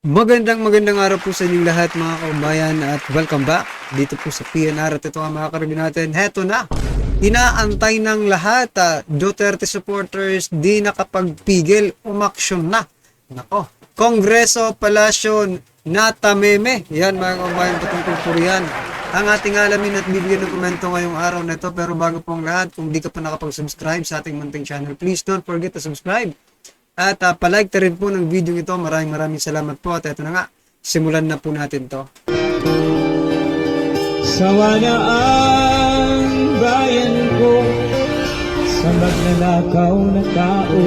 Magandang araw po sa inyong lahat mga kabayan at welcome back dito po sa PNR at ito ang mga karibin natin. Heto na, inaantay ng lahat, Duterte supporters di nakapagpigil, umaksyon na. Nako, Kongreso, Palasyo, natameme. Yan mga kabayan, patungkol po riyan ang ating alamin at bibigyan ng komento ngayong araw na ito. Pero bago po ang lahat, kung di ka pa nakapag-subscribe sa ating munting channel, please don't forget to subscribe. At palike na rin po ng video ito. Maraming salamat po. At ito na nga, simulan na po natin to. Sawa na ang bayan ko sa magnanakaw na tao.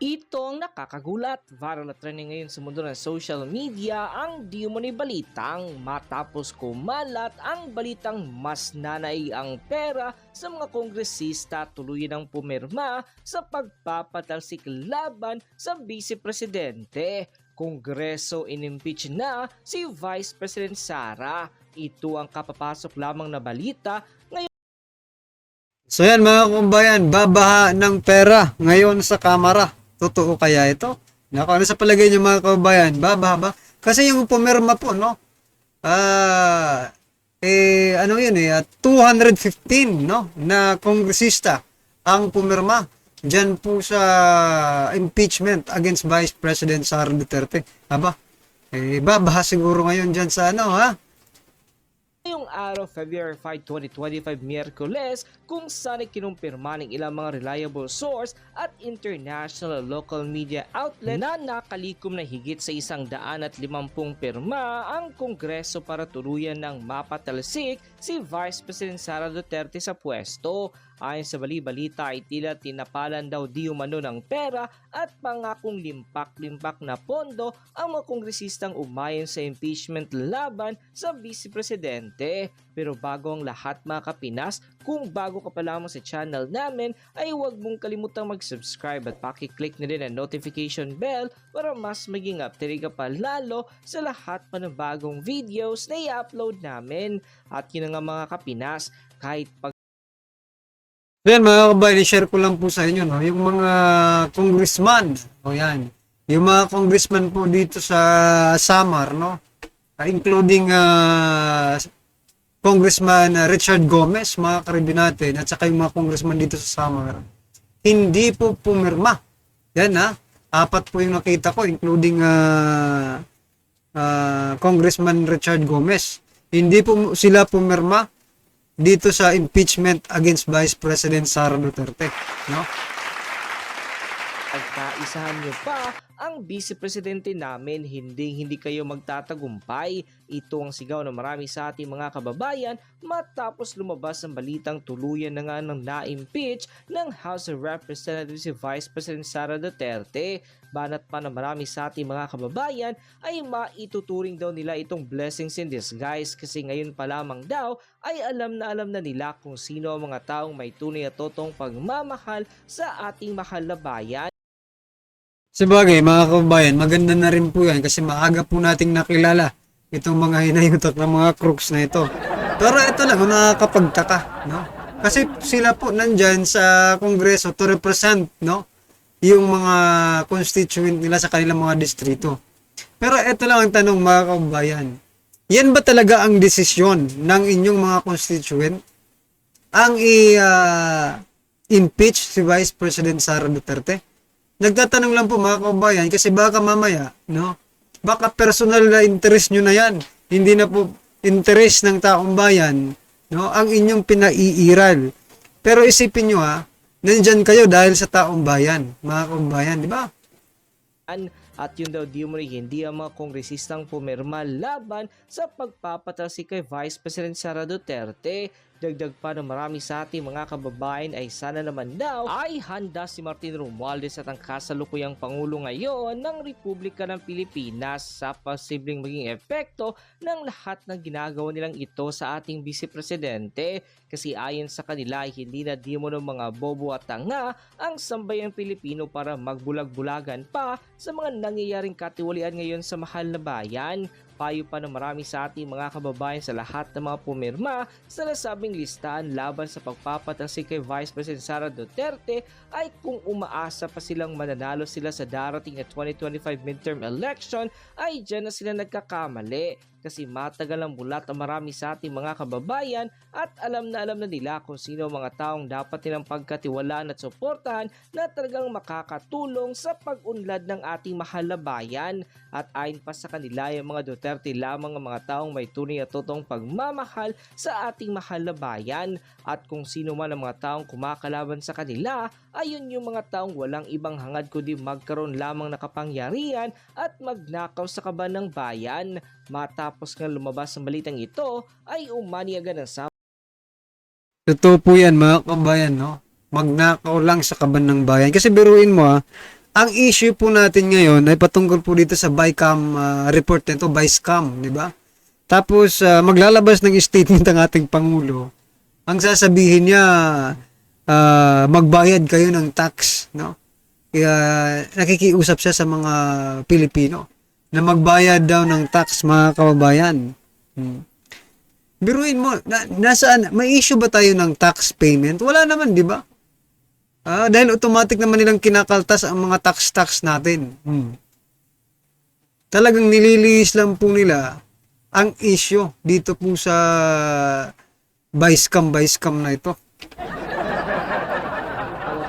Ito ang nakakagulat. Viral na trending ngayon sa mundo ng social media ang di umano'y balitang matapos kumalat ang balitang mas nanay ang pera sa mga kongresista tuluyan ng pumirma sa pagpapatalsik laban sa Vice Presidente. Kongreso inimpeach na si Vice President Sara. Ito ang kapapasok lamang na balita ngayon. So yan mga kumbayan, babaha ng pera ngayon sa Kamara. Totoo kaya ito? Naku, ano sa palagay niyo mga kababayan? Babaha ba? Kasi yung pumirma po, no? Ano yun 215, no? Na kongresista ang pumirma dyan po sa impeachment against Vice President Sara Duterte. Aba, babaha siguro ngayon dyan sa ano, ha? Ngayong araw, February 5, 2025, Miyerkules, kung saan kinumpirma ng ilang mga reliable source at international local media outlet na nakalikom na higit sa 150 pirma ang Kongreso para tuluyan ng mapatalsik si Vice President Sara Duterte sa pwesto. Ayon sa bali-balita ay tila tinapalan daw di umano ng pera at pangakong limpak-limpak na pondo ang mga kongresistang umayon sa impeachment laban sa Vice Presidente. Pero bago ang lahat mga kapinas, kung bago ka pa lamang sa channel namin ay huwag mong kalimutang mag-subscribe at pakiclick na din ang notification bell para mas maging updated ka pa lalo sa lahat pa ng bagong videos na i-upload namin. At yun nga mga kapinas, kahit pag Yan mga kabayan, i-share ko lang po sa inyo, no? Yung mga congressman, o yan, yung mga congressman po dito sa Samar, no? Including Congressman Richard Gomez, mga karibin natin, at saka yung mga congressman dito sa Samar, hindi po pumirma. Yan apat po yung nakita ko, including Congressman Richard Gomez. Hindi po sila pumirma dito sa impeachment against Vice President Sara Duterte, no? pagkaisahan niyo pa ang Vice Presidente namin, hindi kayo magtatagumpay. Ito ang sigaw ng marami sa ating mga kababayan matapos lumabas ang balitang tuluyan na nga ng na-impeach ng House of Representatives si Vice President Sara Duterte. Banat pa na marami sa ating mga kababayan ay maituturing daw nila itong blessings in disguise kasi ngayon pa lamang daw ay alam na nila kung sino ang mga taong may tunay at totoong pagmamahal sa ating mahal na bayan. Sabagay, mga kababayan, maganda na rin po yan kasi maaga po nating nakilala itong mga hinayutak ng mga crooks na ito. Pero ito lang, nakakapagtaka, no? Kasi sila po nandyan sa Kongreso to represent, no? Yung mga constituent nila sa kanilang mga distrito. Pero ito lang ang tanong mga kababayan. Yan ba talaga ang desisyon ng inyong mga constituent? Ang impeach si Vice President Sara Duterte? Nagtatanong lang po mga kababayan kasi baka mamaya, no? Baka personal na interest nyo na yan. Hindi na po interest ng taong bayan, no? Ang inyong pinaiiral. Pero isipin nyo nandyan kayo dahil sa taong bayan, mga kababayan, di ba? At yun daw di mo hindi ang mga kongresistang pumirma laban sa pagpapatalsik kay Vice President Sara Duterte. Dagdag pa ng marami sa ating mga kababayan ay sana naman daw ay handa si Martin Romualdez at ang kasalukuyang Pangulo ngayon ng Republika ng Pilipinas sa posibleng maging epekto ng lahat ng ginagawa nilang ito sa ating Vice Presidente. Kasi ayon sa kanila ay hindi na di mo ng mga bobo at tanga ang sambayang Pilipino para magbulag-bulagan pa sa mga nangyayaring katiwalian ngayon sa mahal na bayan. payo pa ng marami sa ating mga kababayan sa lahat ng mga pumirma sa nasabing listahan laban sa pagpapatalsik kay Vice President Sara Duterte ay kung umaasa pa silang mananalo sila sa darating na 2025 midterm election ay dyan na sila nagkakamali. Kasi matagal ang bulat ang marami sa ating mga kababayan at alam na nila kung sino ang mga taong dapat nilang pagkatiwalaan at suportahan na talagang makakatulong sa pag-unlad ng ating mahal na bayan. At ayon pa sa kanila, yung mga Duterte lamang ang mga taong may tunay at totoong pagmamahal sa ating mahal na bayan. At kung sino man ang mga taong kumakalaban sa kanila, ayun yung mga taong walang ibang hangad kundi magkaroon lamang ng kapangyarihan at magnakaw sa kaban ng bayan. Matapos nga lumabas ang balitang ito, ay umani agad ang Totoo po yan mga kabayan, no? Magnakaw lang sa kaban ng bayan. Kasi biruin mo ang issue po natin ngayon ay patungkol po dito sa BICAM report nito, BICAM, di ba? Tapos maglalabas ng statement ang ating Pangulo. Ang sasabihin niya, magbayad kayo ng tax, no? Kaya nakikiusap siya sa mga Pilipino na magbayad daw ng tax, mga kababayan. Biruin mo, nasaan, may issue ba tayo ng tax payment? Wala naman, di ba? Dahil automatic naman nilang kinakaltas ang mga tax natin. Talagang nililihis lang po nila ang issue dito po sa BICAM na ito.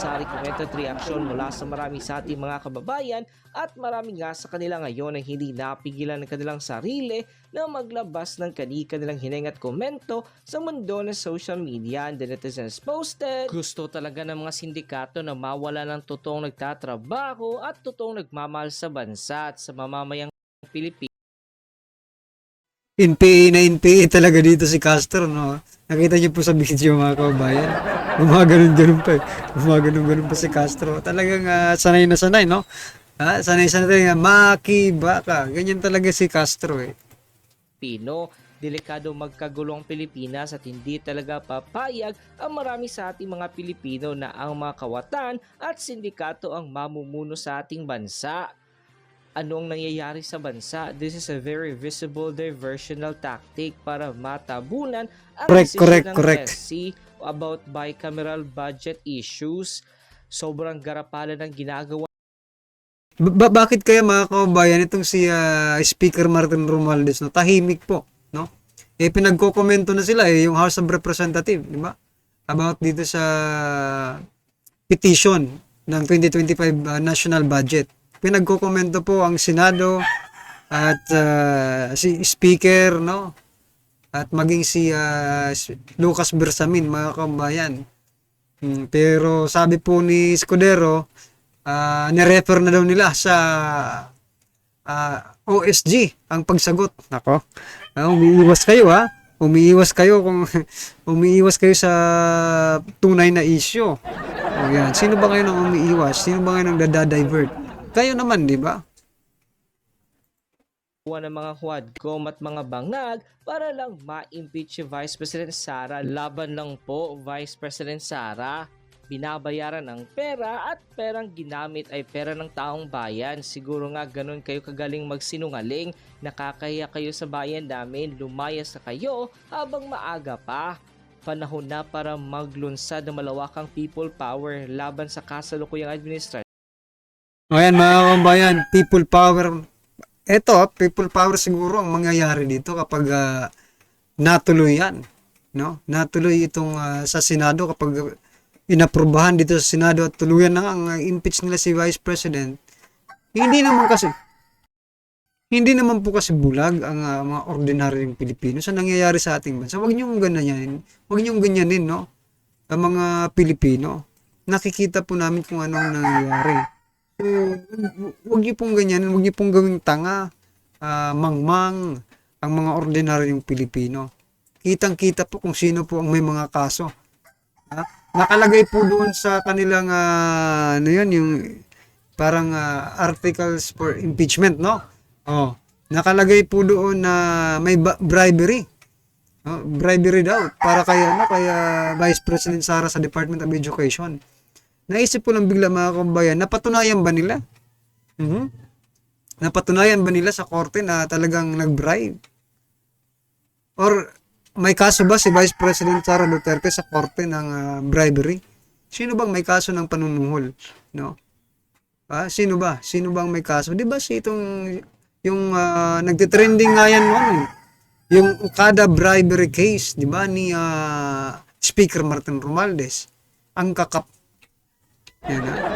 sari komento at reaksyon mula sa marami sa ating mga kababayan at marami nga sa kanila ngayon ay hindi napigilan ng kanilang sarili na maglabas ng kanilang hininga at komento sa mundo ng social media. And the netizens posted, gusto talaga ng mga sindikato na mawala ng totoong nagtatrabaho at totoong nagmamahal sa bansa at sa mamamayang Pilipinas. NPA talaga dito si Castro, no? Nakita niyo po sa video mga kababayan. Gumaganon pa. Gumaganon pa si Castro. Talagang sanay na sanay, no? Sanay na makibaka. Ganyan talaga si Castro, eh. Delikado magkagulong Pilipinas at hindi talaga papayag ang marami sa ating mga Pilipino na ang mga kawatan at sindikato ang mamumuno sa ating bansa. Anong nangyayari sa bansa? This is a very visible diversional tactic para matabunan ang desisyon ng SC about bicameral budget issues. Sobrang garapalan ng ginagawa. Bakit kaya mga kababayan itong si Speaker Martin Romualdez, no? Tahimik po, no? Pinagkokomento na sila yung House of Representatives, di ba? About dito sa petition ng 2025 national budget. Pinagkokomento po ang Senado at si Speaker, no? At maging si Lucas Bersamin, mga kababayan. Pero sabi po ni Escudero, nirefer na daw nila sa OSG ang pagsagot. Nako, umiiwas kayo umiiwas kayo sa tunay na issue. Yan. Sino ba kayo nang umiiwas? Sino ba kayo nang dadivert? Kayo naman, di ba? Ng mga huwadcom at mga bangag para lang ma-impeach si Vice President Sara. Laban lang po, Vice President Sara. Binabayaran ng pera at perang ginamit ay pera ng taong bayan. Siguro nga ganun kayo kagaling magsinungaling. Nakakahiya kayo sa bayan namin. Lumayas na kayo habang maaga pa. Panahon na para maglunsad ng malawakang people power laban sa kasalukuyang administrasyon. Ayan mga kababayan, people power. Ito, people power siguro ang mangyayari dito kapag natuloy yan. No? Natuloy itong sa Senado kapag inaprubahan dito sa Senado at tuluyan na ang impeach nila si Vice President. Hindi naman po kasi bulag ang mga ordinaryong Pilipino sa nangyayari sa ating bansa. Huwag niyong ganyanin, no? Ang mga Pilipino. Nakikita po namin kung anong nangyayari. So, huwag niyo pong ganyanin, huwag niyo pong gawing tanga, mangmang ang mga ordinaryong Pilipino. Kitang-kita po kung sino po ang may mga kaso. Nakalagay po doon sa kanilang yung parang articles for impeachment, no? Nakalagay po doon na may bribery. Bribery daw para kaya Vice President Sara sa Department of Education. Naisip ko lang bigla mga kababayan, napatunayan ba nila? Napatunayan ba nila sa korte na talagang nag-bribe? Or may kaso ba si Vice President Sara Duterte sa korte ng bribery? Sino bang may kaso ng panunuhol? No? Sino ba? Sino bang may kaso? Di ba yung nagtitrending nga yan noon? Yung Okada bribery case, di ba, ni Speaker Martin Romualdez. Ang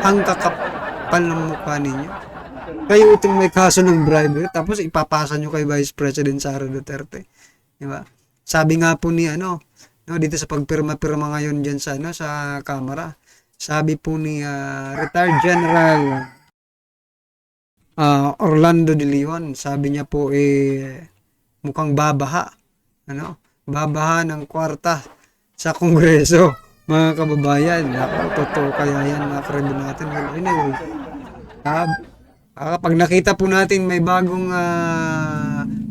ang kakapal ng mukha ninyo. Kayo itong may kaso ng bribery, tapos ipapasa nyo kay Vice President Sara Duterte. Di ba? Sabi nga po ni dito sa pagpirma-pirma ngayon diyan sa Kamara. Sabi po ni retired General Orlando De Leon, sabi niya po mukhang babaha. Babaha ng kwarta sa Kongreso, mga kababayan. Totoo kaya yan, mga karibin natin. Well, anyway, kapag nakita po natin may bagong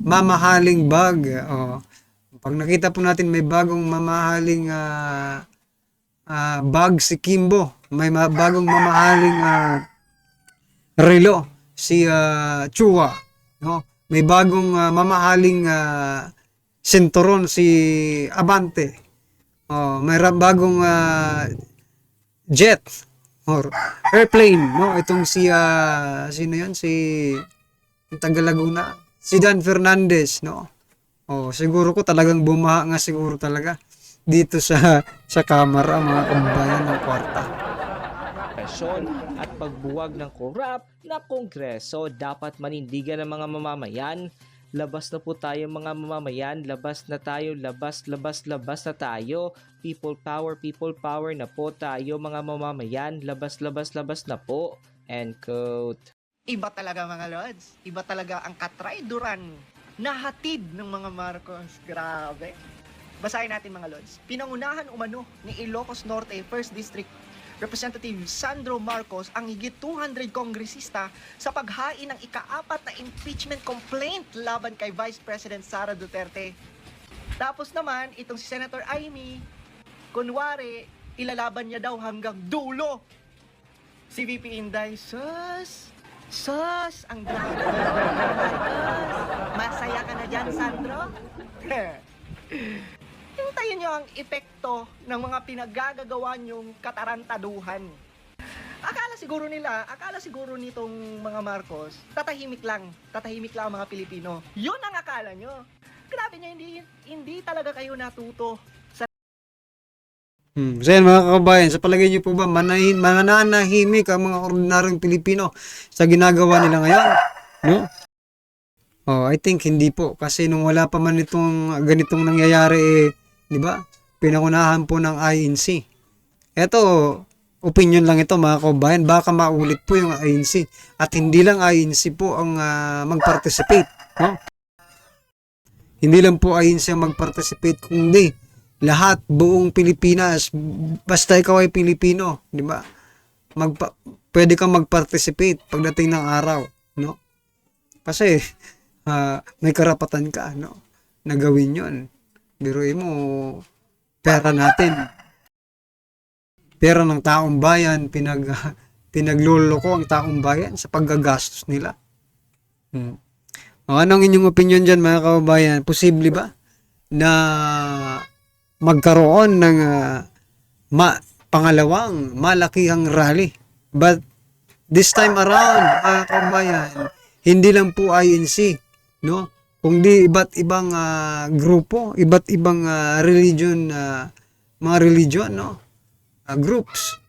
mamahaling bag, pag nakita po natin may bagong mamahaling bag si Kimbo, may bagong mamahaling relo si Chua, no? May bagong mamahaling senturon si Abante, may bagong jet or airplane, no? Itong sino yun, si taga Laguna, si Dan Fernandez, no? Siguro ko talagang bumaha nga siguro talaga dito sa Kamara, mga kababayan ng kwarta. Presyon at pagbuwag ng korap na Kongreso dapat manindigan ng mga mamamayan. Labas na po tayo mga mamamayan, labas na tayo, labas na tayo. People power na po tayo mga mamamayan, labas na po. End quote. Iba talaga mga Lods. Iba talaga ang katrayduran na hatid ng mga Marcos. Grabe. Basahin natin mga Lods. Pinangunahan umano ni Ilocos Norte 1st District Representative Sandro Marcos ang higit 200 kongresista sa paghain ng ika-4 na impeachment complaint laban kay Vice President Sara Duterte. Tapos naman, itong si Senator Amy, kunwari, ilalaban niya daw hanggang dulo. Si VP Inday, ang grabe. Masaya ka na dyan, Sandro? Hintayin nyo ang epekto ng mga pinaggagawa nyong katarantaduhan. Akala siguro nitong mga Marcos, tatahimik lang ang mga Pilipino. Yun ang akala nyo. Grabe nyo, hindi talaga kayo natuto. So yan, mga kababayan, sa palagay niyo po ba mananahimik ang mga ordinaryong Pilipino sa ginagawa nila ngayon? No? I think hindi po, kasi nung wala pa man itong ganitong nangyayari, di ba? Pinangunahan po ng INC. Ito, opinion lang ito mga kababayan, baka maulit po yung INC at hindi lang INC po ang mag-participate, no? Hindi lang po INC ang mag-participate, kundi lahat, buong Pilipinas, basta ikaw ay Pilipino, di ba? Pwede kang mag-participate pagdating ng araw, no? Kasi may karapatan ka, no? Na gawin 'yon. Biruin mo, pera natin. Pera ng taong bayan, pinagloloko ang taong bayan sa paggagastos nila. Anong inyong opinion dyan, mga kababayan? Posible ba na magkaroon ng pangalawang malakihang rally? But this time around, mga kababayan, hindi lang po INC, no? Kundi iba't ibang grupo, iba't ibang religion, mga religion, no? Groups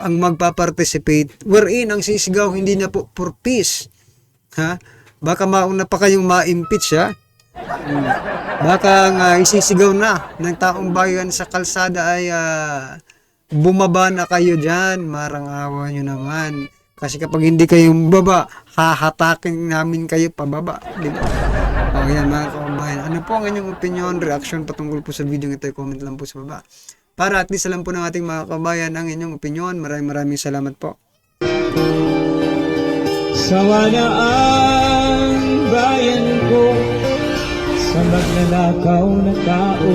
ang magpa-participate, wherein ang sisigaw hindi na po for peace. Baka mauna pa kayong ma-impeach, baka nga isisigaw na ng taong bayan sa kalsada ay bumaba na kayo dyan, marang awa nyo naman. Kasi kapag hindi kayo baba, hahatakin namin kayo pababa, di ba? Yan mga kababayan, ano po ang inyong opinion, reaction patungkol po sa video ito, comment lang po sa baba. Para at least alam po ng ating mga kababayan ang inyong opinion. Maraming salamat po. Sawa na ang bayan ko sa magnanakaw na tao.